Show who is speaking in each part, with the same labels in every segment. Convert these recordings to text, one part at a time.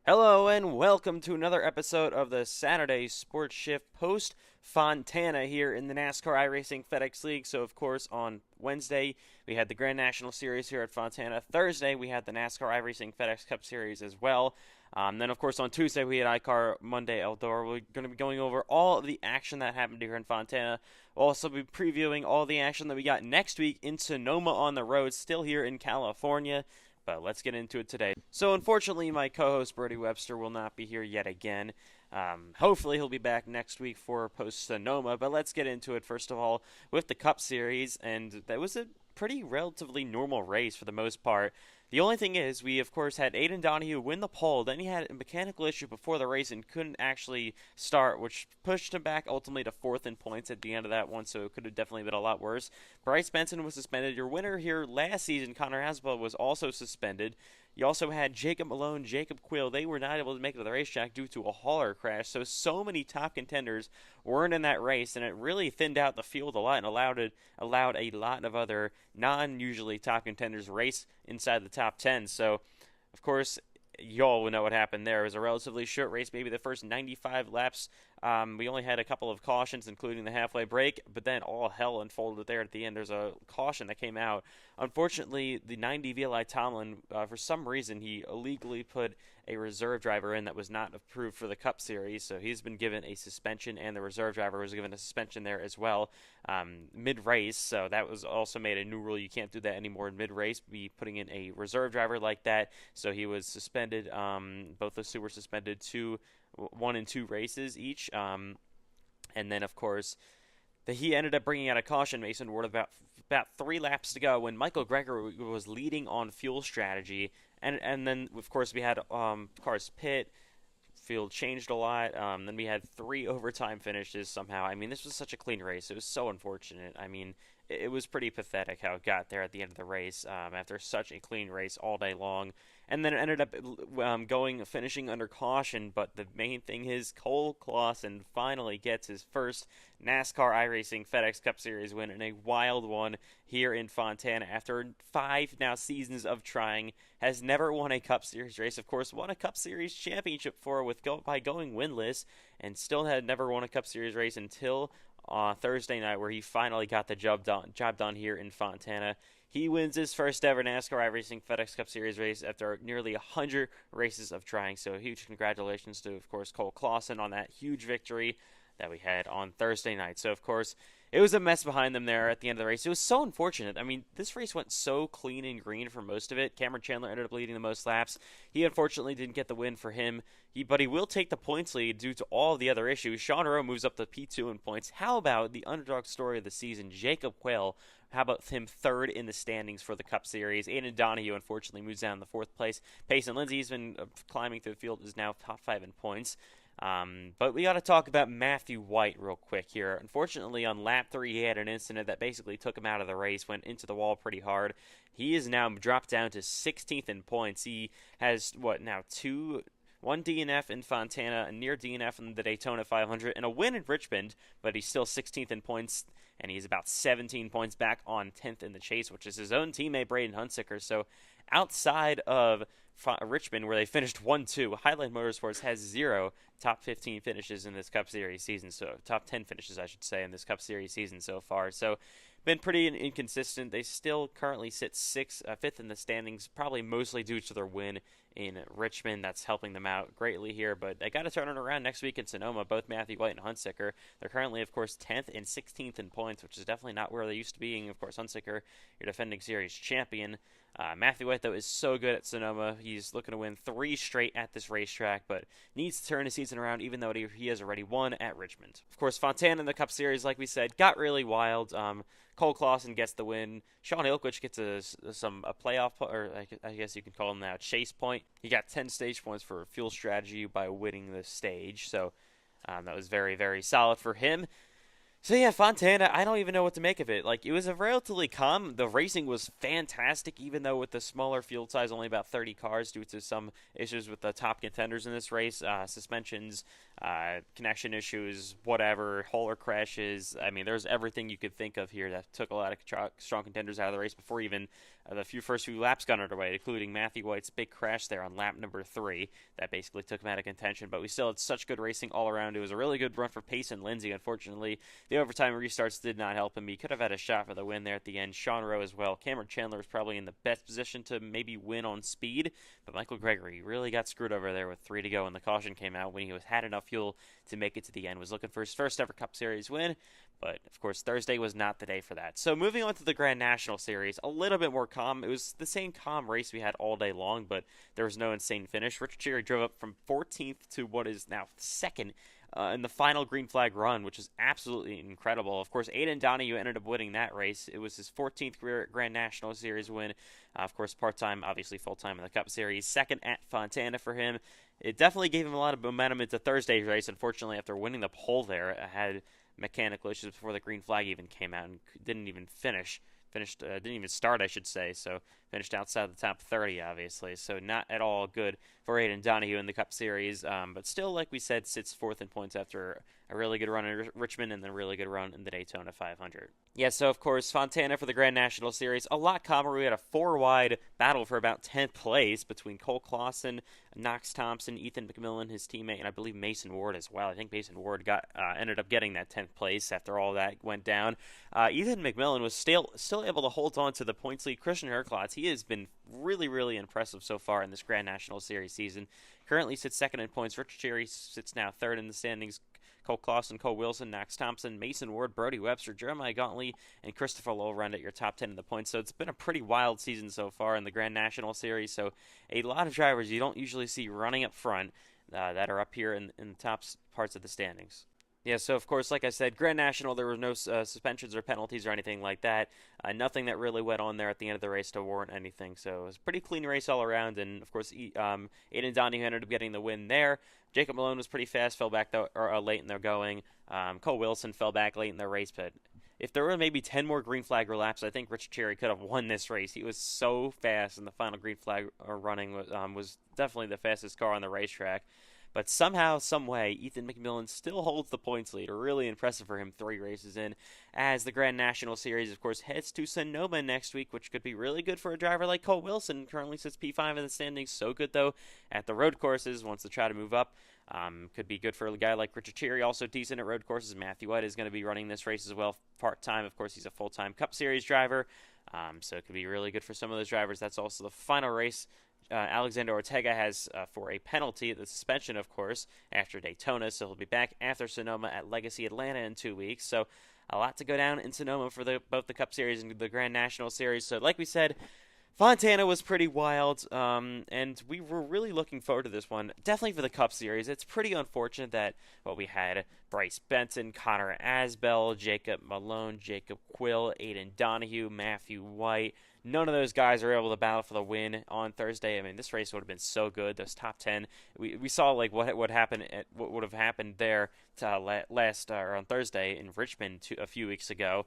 Speaker 1: Hello and welcome to another episode of the Saturday Sports Shift post Fontana here in the NASCAR iRacing FedEx League. So, of course, on Wednesday we had the Grand National Series here at Fontana. Thursday we had the NASCAR iRacing FedEx Cup Series as well. Then, of course, on Tuesday we had ICAR Monday Eldor. We're going to be going over all of the action that happened here in Fontana. We'll also be previewing all the action that we got next week in Sonoma on the road, still here in California. But let's get into it today. So, unfortunately, my co host Brody Webster will not be here yet again. Hopefully, he'll be back next week for post Sonoma. But let's get into it, first of all, with the Cup Series. And that was a pretty relatively normal race for the most part. The only thing is, we of course had Aiden Donahue win the pole. Then he had a mechanical issue before the race and couldn't actually start, which pushed him back ultimately to fourth in points at the end of that one. So it could have definitely been a lot worse. Bryce Benson was suspended. Your winner here last season, Connor Hasbro, was also suspended. You also had Jacob Malone, Jacob Quill. They were not able to make it to the racetrack due to a hauler crash. So many top contenders weren't in that race, and it really thinned out the field a lot and allowed a lot of other non-usually top contenders race inside the top 10. So, of course, y'all will know what happened there. It was a relatively short race, maybe the first 95 laps. We only had a couple of cautions, including the halfway break, but then all hell unfolded there at the end. There's a caution that came out. Unfortunately, the 90 VLI Tomlin, for some reason, he illegally put a reserve driver in that was not approved for the Cup Series, so he's been given a suspension, and the reserve driver was given a suspension there as well mid-race, so that was also made a new rule. You can't do that anymore in mid-race, be putting in a reserve driver like that, so he was suspended. Both those two were suspended 1 and 2 races each, and then, of course, he ended up bringing out a caution, Mason Ward, about 3 laps to go when Michael Greger was leading on fuel strategy, and then of course we had cars pit. Field changed a lot. Then we had 3 overtime finishes somehow. I mean, this was such a clean race. It was so unfortunate. I mean, it was pretty pathetic how it got there at the end of the race after such a clean race all day long. And then it ended up finishing under caution. But the main thing is Cole Clausen finally gets his first NASCAR iRacing FedEx Cup Series win, and a wild one here in Fontana after 5 now seasons of trying. Has never won a Cup Series race. Of course, won a Cup Series championship by going winless, and still had never won a Cup Series race until Thursday night, where he finally got the job done here in Fontana. He wins his first ever NASCAR iRacing FedEx Cup Series race after nearly 100 races of trying. So huge congratulations to, of course, Cole Clausen on that huge victory that we had on Thursday night. So, of course, it was a mess behind them there at the end of the race. It was so unfortunate. I mean, this race went so clean and green for most of it. Cameron Chandler ended up leading the most laps. He unfortunately didn't get the win for him, but he will take the points lead due to all the other issues. Sean Rowe moves up to P2 in points. How about the underdog story of the season, Jacob Quayle? How about him third in the standings for the Cup Series? Aiden Donahue, unfortunately, moves down to 4th place. Payson Lindsay's been climbing through the field, is now top 5 in points. But we got to talk about Matthew White real quick here. Unfortunately, on lap 3, he had an incident that basically took him out of the race, went into the wall pretty hard. He is now dropped down to 16th in points. He has, one DNF in Fontana, a near DNF in the Daytona 500, and a win in Richmond, but he's still 16th in points, and he's about 17 points back on 10th in the chase, which is his own teammate, Braden Hunsicker. So outside of Richmond, where they finished 1-2, Highland Motorsports has 0 top 15 finishes in this Cup Series season, so top 10 finishes, I should say, in this Cup Series season so far. So been pretty inconsistent. They still currently sit 5th in the standings, probably mostly due to their win in Richmond. That's helping them out greatly here, but they got to turn it around next week in Sonoma. Both Matthew White and Hunsicker, they're currently, of course, 10th and 16th in points, which is definitely not where they used to be. And of course, Hunsicker, your defending series champion. Matthew White, though, is so good at Sonoma. He's looking to win 3 straight at this racetrack, but needs to turn his season around, even though he has already won at Richmond. Of course, Fontana in the Cup Series, like we said, got really wild. Cole Clausen gets the win. Sean Ilkwich gets a playoff, or I guess you can call him now, chase point. He got 10 stage points for fuel strategy by winning the stage, so that was very, very solid for him. So yeah, Fontana, I don't even know what to make of it. Like, it was a relatively calm. The racing was fantastic, even though with the smaller field size, only about 30 cars, due to some issues with the top contenders in this race, suspensions, connection issues, whatever, hauler crashes. I mean, there's everything you could think of here that took a lot of strong contenders out of the race before even the first few laps got underway, including Matthew White's big crash there on lap number 3 that basically took him out of contention. But we still had such good racing all around. It was a really good run for Pace and Lindsay. Unfortunately, the overtime restarts did not help him. He could have had a shot for the win there at the end. Sean Rowe as well. Cameron Chandler was probably in the best position to maybe win on speed, but Michael Gregory really got screwed over there with 3 to go, and the caution came out when he had enough fuel to make it to the end. Was looking for his first ever Cup Series win, but of course Thursday was not the day for that. So moving on to the Grand National Series, a little bit more calm. It was the same calm race we had all day long, but there was no insane finish. Richard Cherry drove up from 14th to what is now second in the final green flag run, which is absolutely incredible. Of course, Aiden Donahue ended up winning that race. It was his 14th career Grand National Series win. Of course, part-time, obviously full-time in the Cup Series. Second at Fontana for him. It definitely gave him a lot of momentum into Thursday's race. Unfortunately, after winning the pole there, it had mechanical issues before the green flag even came out and didn't even finish. Didn't even start, I should say. So finished outside the top 30, obviously. So not at all good for Aiden Donahue in the Cup Series. But still, like we said, sits fourth in points after a really good run in Richmond and then a really good run in the Daytona 500. Yeah, so of course, Fontana for the Grand National Series. A lot calmer. We had a 4-wide battle for about 10th place between Cole Clausen, Knox Thompson, Ethan McMillan, his teammate, and I believe Mason Ward as well. I think Mason Ward ended up getting that 10th place after all that went down. Ethan McMillan was still able to hold on to the points lead. Christian Herklotz, he has been really, really impressive so far in this Grand National Series season. Currently sits second in points. Richard Cherry sits now third in the standings. Cole Clausen, Cole Wilson, Knox Thompson, Mason Ward, Brody Webster, Jeremiah Gauntly, and Christopher Lowell round at your top 10 in the points. So it's been a pretty wild season so far in the Grand National Series. So a lot of drivers you don't usually see running up front that are up here in the top parts of the standings. Yeah, so of course, like I said, Grand National, there were no suspensions or penalties or anything like that. Nothing that really went on there at the end of the race to warrant anything. So it was a pretty clean race all around. And of course, Aiden Donahue ended up getting the win there. Jacob Malone was pretty fast, fell back late in their going. Cole Wilson fell back late in their race, but if there were maybe 10 more green flag laps, I think Richard Cherry could have won this race. He was so fast in the final green flag running, was definitely the fastest car on the racetrack. But somehow, someway, Ethan McMillan still holds the points lead. Really impressive for him 3 races in. As the Grand National Series, of course, heads to Sonoma next week, which could be really good for a driver like Cole Wilson. Currently sits P5 in the standings. So good, though, at the road courses. Wants to try to move up. Could be good for a guy like Richard Cherry, also decent at road courses. Matthew White is going to be running this race as well, part-time. Of course, he's a full-time Cup Series driver. So it could be really good for some of those drivers. That's also the final race. Alexander Ortega has for a penalty, the suspension, of course, after Daytona, so he'll be back after Sonoma at Legacy Atlanta in 2 weeks. So a lot to go down in Sonoma for both the Cup Series and the Grand National Series. So like we said, Fontana was pretty wild, and we were really looking forward to this one. Definitely for the Cup Series. It's pretty unfortunate that we had Bryce Benson, Connor Asbell, Jacob Malone, Jacob Quill, Aiden Donahue, Matthew White. None of those guys are able to battle for the win on Thursday. I mean, this race would have been so good. Those top 10, we saw like what would have happened there or on Thursday in Richmond a few weeks ago,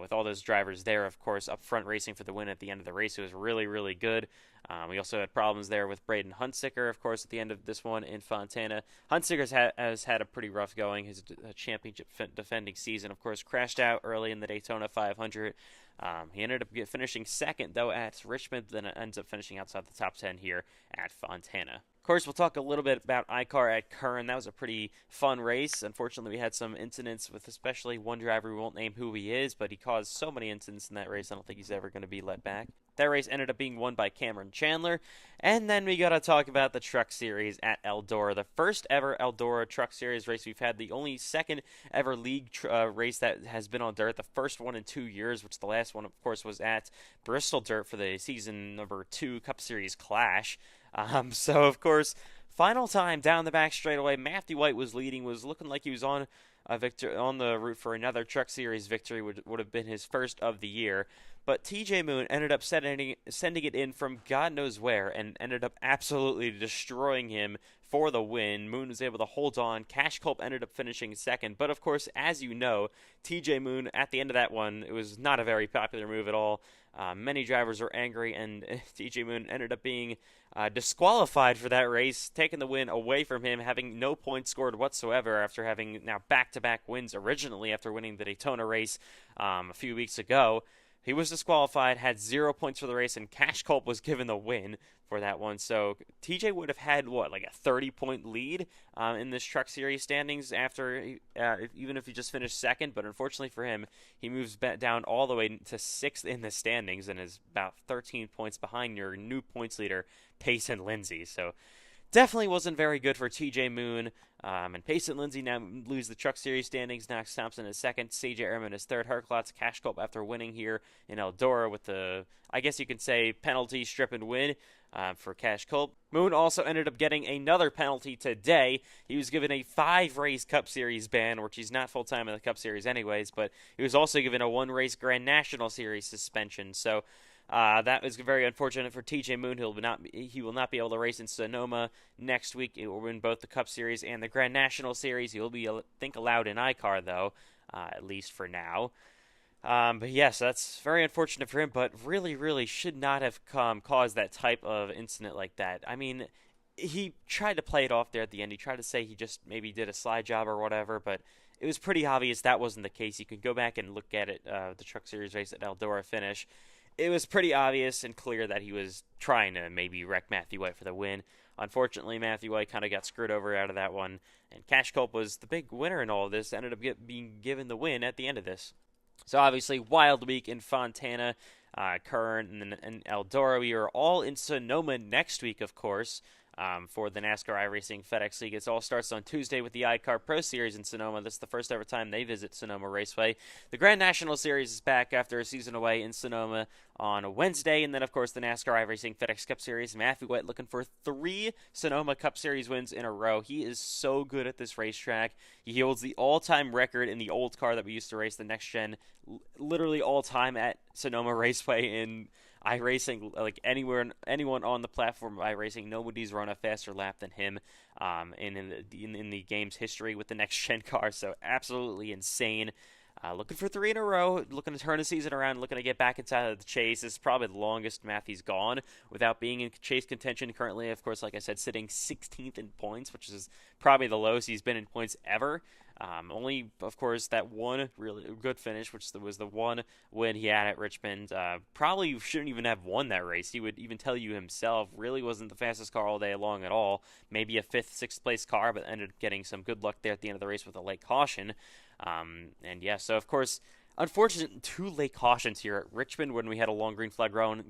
Speaker 1: with all those drivers there, of course, up front racing for the win at the end of the race. It was really, really good. We also had problems there with Braden Huntsicker, of course, at the end of this one in Fontana. Huntsicker has had a pretty rough going. His championship defending season, of course, crashed out early in the Daytona 500. He ended up finishing second, though, at Richmond, then ends up finishing outside the top 10 here at Fontana. Of course, we'll talk a little bit about ICAR at Kern. That was a pretty fun race. Unfortunately, we had some incidents with especially one driver. We won't name who he is, but he caused so many incidents in that race, I don't think he's ever going to be let back. That race ended up being won by Cameron Chandler. And then we got to talk about the Truck Series at Eldora. The first ever Eldora Truck Series race we've had. The only second ever league race that has been on dirt. The first one in 2 years, which the last one, of course, was at Bristol Dirt for the season number 2 Cup Series Clash. So, of course, final time down the back straightaway. Matthew White was leading, was looking like he was on the route for another Truck Series victory. Would have been his first of the year. but TJ Moon ended up sending it in from God knows where and ended up absolutely destroying him for the win. Moon was able to hold on. Cash Culp ended up finishing second, but of course, as you know, TJ Moon at the end of that one, it was not a very popular move at all. Many drivers were angry, and TJ Moon ended up being disqualified for that race, taking the win away from him, having no points scored whatsoever after having now back-to-back wins originally after winning the Daytona race a few weeks ago. He was disqualified, had 0 points for the race, and Cash Culp was given the win for that one. So TJ would have had, like a 30-point lead in this Truck Series standings after, even if he just finished second. But unfortunately for him, he moves down all the way to 6th in the standings and is about 13 points behind your new points leader, Payson Lindsay. So definitely wasn't very good for TJ Moon. And Payson Lindsay now lose the Truck Series standings. Knox Thompson is second. CJ Ehrman is third. Herklotz, Cash Culp after winning here in Eldora with the, I guess you could say, penalty, strip, and win for Cash Culp. Moon also ended up getting another penalty today. He was given a 5-race Cup Series ban, which he's not full-time in the Cup Series anyways, but he was also given a 1-race Grand National Series suspension. So that was very unfortunate for TJ Moon. He will not be able to race in Sonoma next week. He will win both the Cup Series and the Grand National Series. He will be, I think, allowed in ICAR, though, at least for now. But yes, that's very unfortunate for him, but really, really should not have caused that type of incident like that. I mean, he tried to play it off there at the end. He tried to say he just maybe did a slide job or whatever, but it was pretty obvious that wasn't the case. You could go back and look at it, the Truck Series race at Eldora finish. It was pretty obvious and clear that he was trying to maybe wreck Matthew White for the win. Unfortunately, Matthew White kind of got screwed over out of that one, and Cash Culp was the big winner in all of this, ended up being given the win at the end of this. So obviously, wild week in Fontana, Kern, and Eldora. We are all in Sonoma next week, of course, for the NASCAR iRacing FedEx League. It all starts on Tuesday with the ICAR Pro Series in Sonoma. This is the first ever time they visit Sonoma Raceway. The Grand National Series is back after a season away in Sonoma on a Wednesday, and then, of course, the NASCAR iRacing FedEx Cup Series. Matthew White looking for 3 Sonoma Cup Series wins in a row. He is so good at this racetrack. He holds the all-time record in the old car that we used to race, the Next Gen, literally all-time at Sonoma Raceway in iRacing. Like anyone on the platform of iRacing, nobody's run a faster lap than him in the game's history with the Next Gen car. So absolutely insane. Looking for 3 in a row, looking to turn the season around, looking to get back inside of the chase. This is probably the longest Matthew's gone without being in chase contention currently. Of course, like I said, sitting 16th in points, which is probably the lowest he's been in points ever. Only, of course, that one really good finish, which was the one win he had at Richmond. Probably shouldn't even have won that race. He would even tell you himself, really wasn't the fastest car all day long at all. Maybe a 5th, 6th place car, but ended up getting some good luck there at the end of the race with a late caution. And yeah, so of course, unfortunate 2 late cautions here at Richmond when we had a long green flag run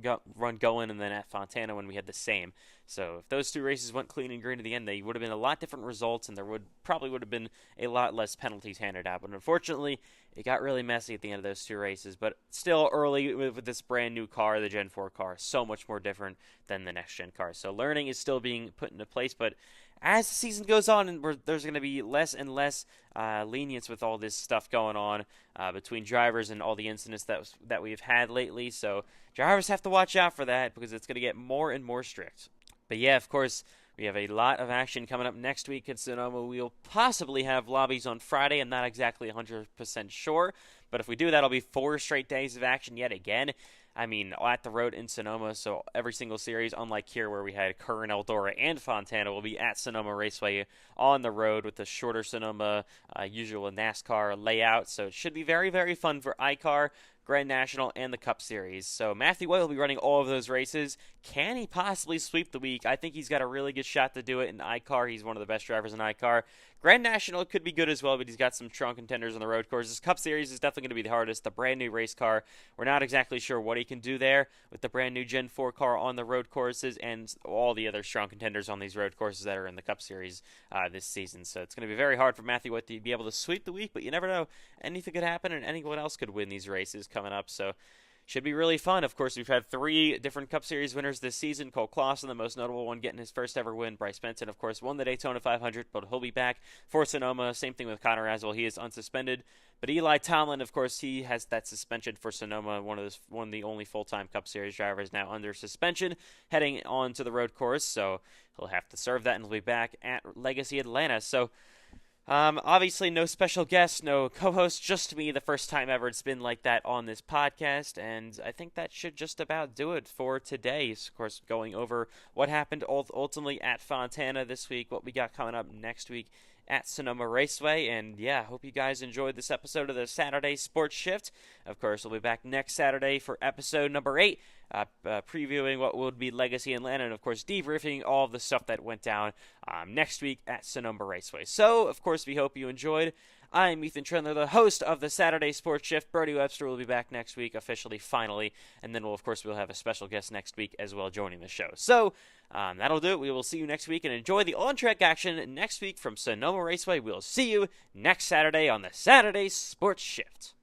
Speaker 1: going, and then at Fontana when we had the same. So if those 2 races went clean and green to the end, they would have been a lot different results, and there would have been a lot less penalties handed out. But unfortunately, it got really messy at the end of those 2 races. But still early with this brand new car, the Gen 4 car, so much more different than the Next Gen car. So learning is still being put into place, but as the season goes on, and there's going to be less and less lenience with all this stuff going on between drivers and all the incidents that we've had lately. So drivers have to watch out for that because it's going to get more and more strict. But yeah, of course, we have a lot of action coming up next week in Sonoma. We'll possibly have lobbies on Friday. I'm not exactly 100% sure, but if we do, that'll be 4 straight days of action yet again. I mean, at the road in Sonoma, so every single series, unlike here where we had Kern, Eldora, and Fontana, will be at Sonoma Raceway on the road with the shorter Sonoma usual NASCAR layout. So it should be very, very fun for ICAR, Grand National, and the Cup Series. So Matthew White will be running all of those races. Can he possibly sweep the week? I think he's got a really good shot to do it in ICAR. He's one of the best drivers in ICAR. Grand National could be good as well, but he's got some strong contenders on the road courses. Cup Series is definitely going to be the hardest. The brand new race car, we're not exactly sure what he can do there with the brand new Gen 4 car on the road courses and all the other strong contenders on these road courses that are in the Cup Series this season. So it's going to be very hard for Matthew White to be able to sweep the week, but you never know. Anything could happen, and anyone else could win these races coming up. So should be really fun. Of course, we've had 3 different Cup Series winners this season. Cole Clausen, the most notable one, getting his first ever win. Bryce Benson, of course, won the Daytona 500, but he'll be back for Sonoma. Same thing with Connor Aswell. He is unsuspended. But Eli Tomlin, of course, he has that suspension for Sonoma. One of the only full-time Cup Series drivers now under suspension, heading on to the road course. So he'll have to serve that, and he'll be back at Legacy Atlanta. So obviously, no special guest, no co-host, just me, the first time ever it's been like that on this podcast, and I think that should just about do it for today. Of course, going over what happened ultimately at Fontana this week, what we got coming up next week at Sonoma Raceway, and yeah, hope you guys enjoyed this episode of the Saturday Sports Shift. Of course, we'll be back next Saturday for episode number 8, previewing what would be Legacy Atlanta, and of course, debriefing all of the stuff that went down next week at Sonoma Raceway. So, of course, we hope you enjoyed. I'm Ethan Trendler, the host of the Saturday Sports Shift. Brody Webster will be back next week, officially, finally, and then we'll have a special guest next week as well joining the show. So, that'll do it. We will see you next week, and enjoy the on-track action next week from Sonoma Raceway. We'll see you next Saturday on the Saturday Sports Shift.